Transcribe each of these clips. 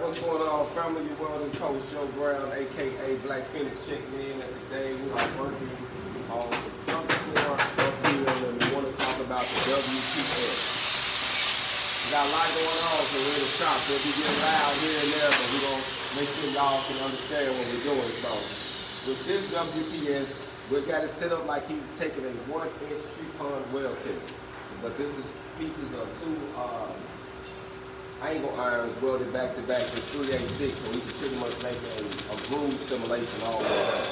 what's going on, family? Your welding coach, Joe Brown, a.k.a. Black Phoenix, checking in. And today we are working on the front floor uphill, and we want to talk about the WPS. We got a lot going on, so we're in the shop. We'll be getting loud here and there, but we're going to make sure y'all can understand what we're doing. So, with this WPS, we got it set up like he's taking a 1-inch 3-pond weld test. But this is pieces of two angle irons welded back to back with 3/8 so we can pretty much make a groove simulation all the way down.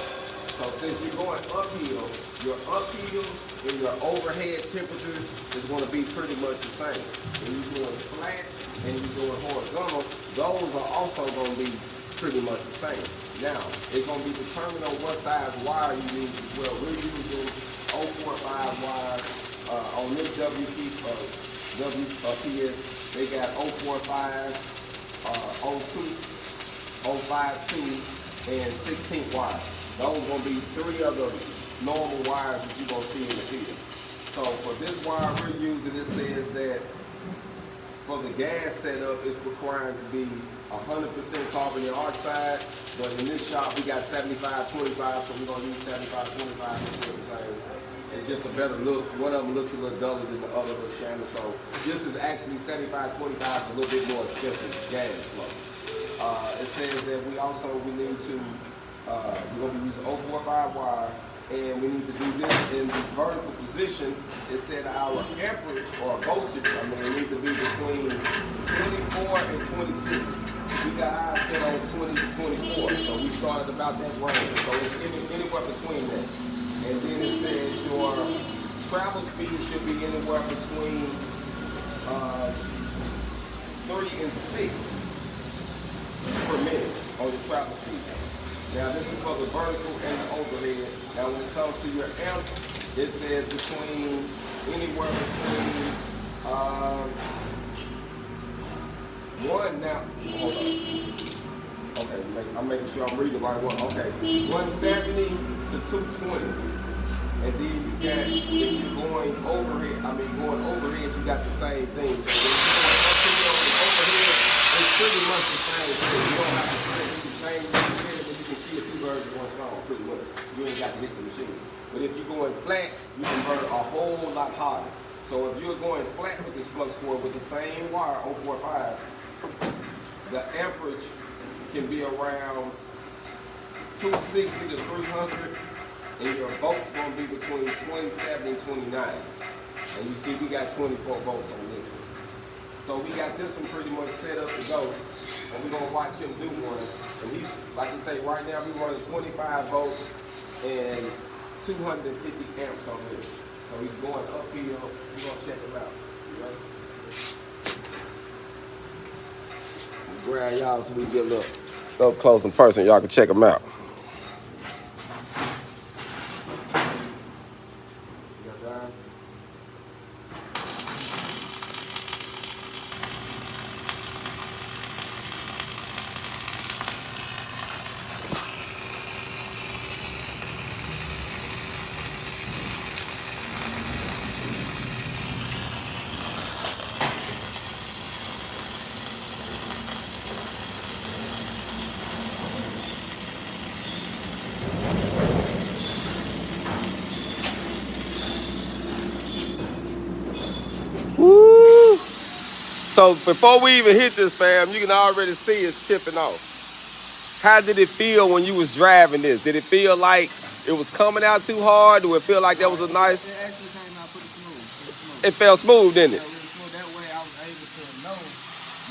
So since you're going uphill, your uphill and your overhead temperatures is going to be pretty much the same. When you're doing flat and you're doing horizontal, those are also going to be pretty much the same. Now, it's going to be determined on what size wire you use as well. We're using 0.45 wire on this WPS. They got 0.45, 0.2, 0.52, and 16 wires. Those are going to be 3 of the normal wires that you're going to see in the field. So for this wire we're using, it says that for the gas setup, it's required to be 100% carbon dioxide, but in this shop we got 75-25, so we're going to use 75-25 to the same. It's just a better look. One of them looks a little duller than the other little shiner. So this is actually 75-25, a little bit more expensive gas flow. It says that we need to, we're going to be using 0.45 wire, and we need to do this in the vertical position. It said our amperage or voltage, it needs to be between 24 and 26. We got ours set on 20 to 24, so we started about that range. So it's anywhere between that. And then it says your travel speed should be anywhere between 3 and 6 per minute on the travel speed. Now this is for the vertical and the overhead. Now when it comes to your amp, it says anywhere between one now. Hold on. Okay, I'm making sure I'm reading the right one. Okay, 170 to 220. And then you got, if you're going overhead, you got the same thing. So when you're going overhead, it's pretty much the same thing. You don't have to change. You can change the machine, but you can kill 2 birds with 1 stone, pretty much. You ain't got to hit the machine. But if you're going flat, you can burn a whole lot harder. So if you're going flat with this flux core with the same wire, 0.45, the amperage can be around 260 to 300. And your volts going to be between 27 and 29. And you see we got 24 volts on this one. So we got this one pretty much set up to go. And we're going to watch him do one. And he's, like I say, right now we're running 25 volts and 250 amps on this. So he's going uphill. We're going to check him out. You ready? Grab y'all so we get a little up close in person. Y'all can check him out. Woo! So before we even hit this, fam, you can already see it's chipping off. How did it feel when you was driving this? Did it feel like it was coming out too hard? Do it feel like that was a nice? It actually came out pretty smooth. It felt smooth, didn't it? Really smooth. That way I was able to know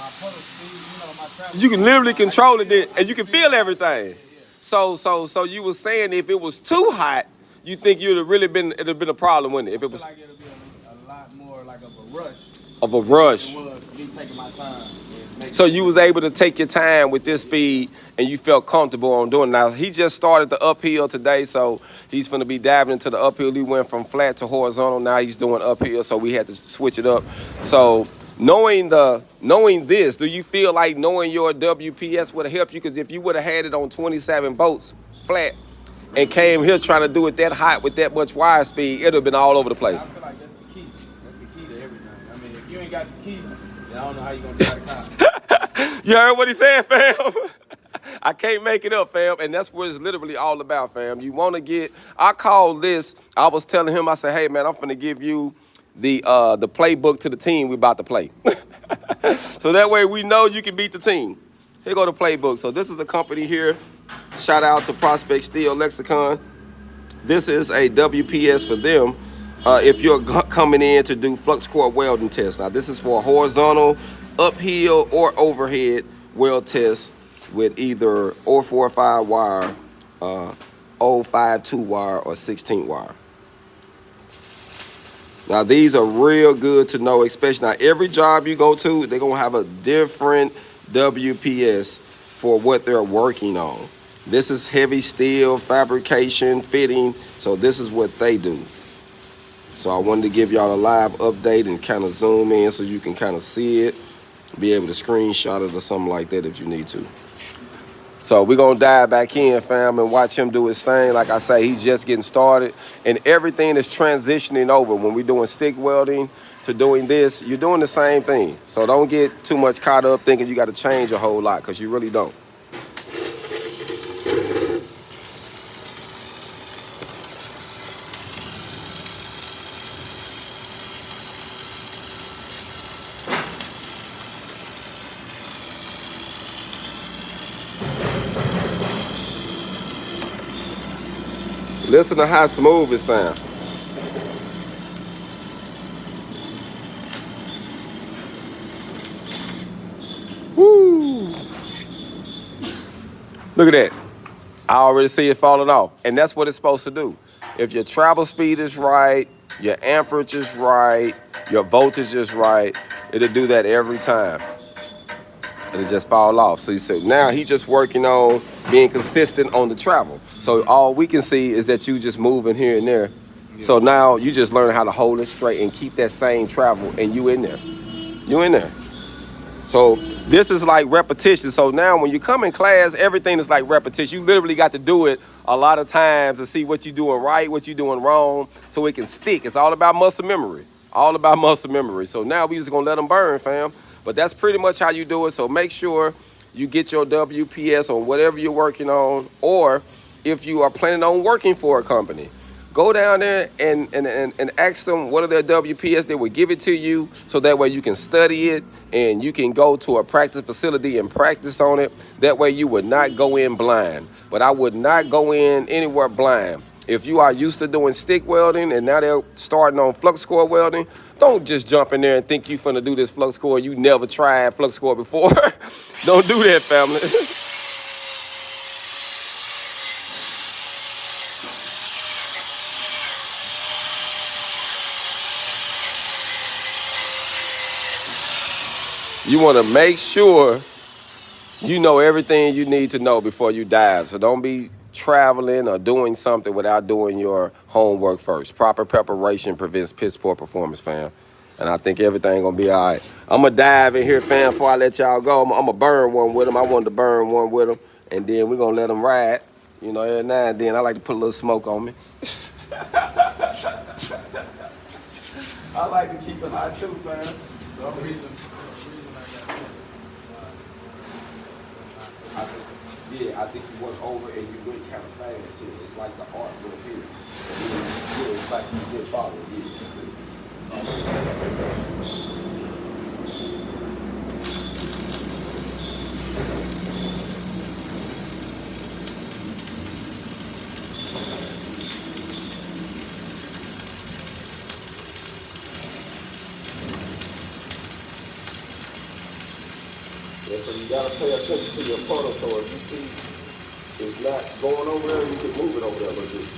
my puddle speed, my travel. You can literally control it, and you can feel everything. So you were saying if it was too hot, you think it'd have been a problem, wouldn't it? If it was. I feel like it'll be a lot more like of a rush. Of a rush. It was me taking my time. So you was able to take your time with this speed, and you felt comfortable on doing it. Now, he just started the uphill today, so he's going to be diving into the uphill. He went from flat to horizontal. Now he's doing uphill, so we had to switch it up. So knowing this, do you feel like knowing your WPS would have helped you? Because if you would have had it on 27 volts flat and came here trying to do it that hot with that much wire speed, it would have been all over the place. I feel like that's the key. That's the key to everything. I mean, if you ain't got the key, then I don't know how you're going to drive the car. You heard what he said, fam? I can't make it up, fam. And that's what it's literally all about, fam. You want to get, I call this, I was telling him, I said, hey, man, I'm finna give you the playbook to the team we about to play. So that way we know you can beat the team. Here go the playbook. So this is the company here. Shout out to Prospect Steel Lexicon. This is a WPS for them. If you're coming in to do flux core welding test. Now this is for a horizontal, uphill, or overhead weld test with either 045 wire, 052 wire, or 16 wire. Now these are real good to know, especially now every job you go to, they're gonna have a different WPS for what they're working on. This is heavy steel, fabrication, fitting, so this is what they do. So I wanted to give y'all a live update and kind of zoom in so you can kind of see it, be able to screenshot it or something like that if you need to. So we're going to dive back in, fam, and watch him do his thing. Like I say, he's just getting started, and everything is transitioning over. When we're doing stick welding to doing this, you're doing the same thing. So don't get too much caught up thinking you got to change a whole lot, because you really don't. Listen to how smooth it sounds. Woo! Look at that. I already see it falling off. And that's what it's supposed to do. If your travel speed is right, your amperage is right, your voltage is right, it'll do that every time. It'll just fall off. So you say, now he's just working on being consistent on the travel. So all we can see is that you just moving here and there. Yeah. So now you just learn how to hold it straight and keep that same travel, and you in there. You in there. So this is like repetition. So now when you come in class, everything is like repetition. You literally got to do it a lot of times to see what you're doing right, what you're doing wrong, so it can stick. It's all about muscle memory. All about muscle memory. So now we just gonna let them burn, fam. But that's pretty much how you do it. So make sure you get your WPS on whatever you're working on, or if you are planning on working for a company, go down there and ask them what are their WPS. They will give it to you, so that way you can study it and you can go to a practice facility and practice on it. That way you would not go in blind. But I would not go in anywhere blind. If you are used to doing stick welding and now they're starting on flux core welding, don't just jump in there and think you're finna do this flux core and you never tried flux core before. Don't do that, family. You want to make sure you know everything you need to know before you dive. So don't be traveling or doing something without doing your homework first. Proper preparation prevents piss poor performance, fam. And I think everything gonna be all right. I'm gonna dive in here, fam, before I let y'all go. I'm gonna burn one with them. I wanted to burn one with them. And then we're gonna let them ride. You know, every now and then I like to put a little smoke on me. I like to keep it hot too, fam. So I'm gonna I think you went over and you went kind of fast here. It's like the art went here. And it's like you did follow. Yeah, so you gotta pay attention to your puddle, so if you see it's not going over there, you can move it over there a little bit. You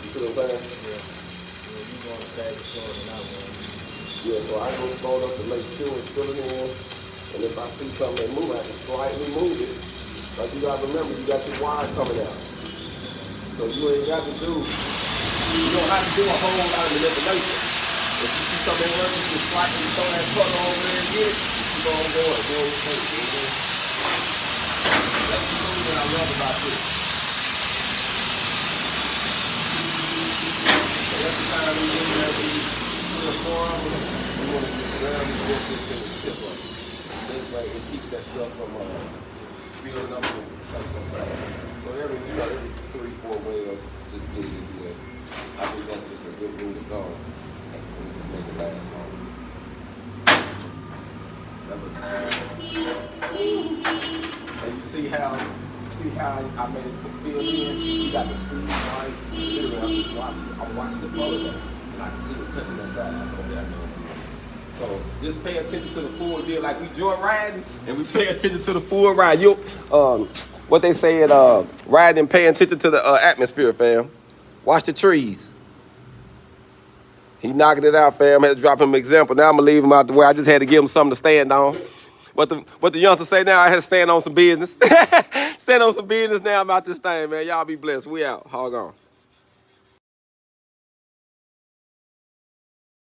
see what I'm saying? Yeah. Yeah, you going to fast slower than I was. Yeah, so I go slow enough to make sure it's filling in. And if I see something that move, I can slightly move it. Like you gotta remember, you got your wire coming out. So you ain't got to do, you don't have to do a whole lot of manipulation. If you see something working, you can slightly throw that puddle over there and get it. Go on board, go on your face. That's the thing that I love about this. So every time we do that, we put a 4 on it, we want to get around and get this in the tip of it. it keeps that stuff from building up to something. So every 3-4 welds, just get it in good. I think that's just a good rule to go. And just make it last long. And you see how I made it feel in? You got the speed right. Literally, I'm watching the color though, and I can see it touching that side. So there I go. So just pay attention to the full deal, like we joy riding, and we pay attention to the full ride. You, what they say at riding and paying attention to the atmosphere, fam. Watch the trees. He knocking it out, fam. Had to drop him an example. Now I'm gonna leave him out the way. I just had to give him something to stand on. What the youngsters say now, I had to stand on some business. Stand on some business now about this thing, man. Y'all be blessed. We out. Hog on.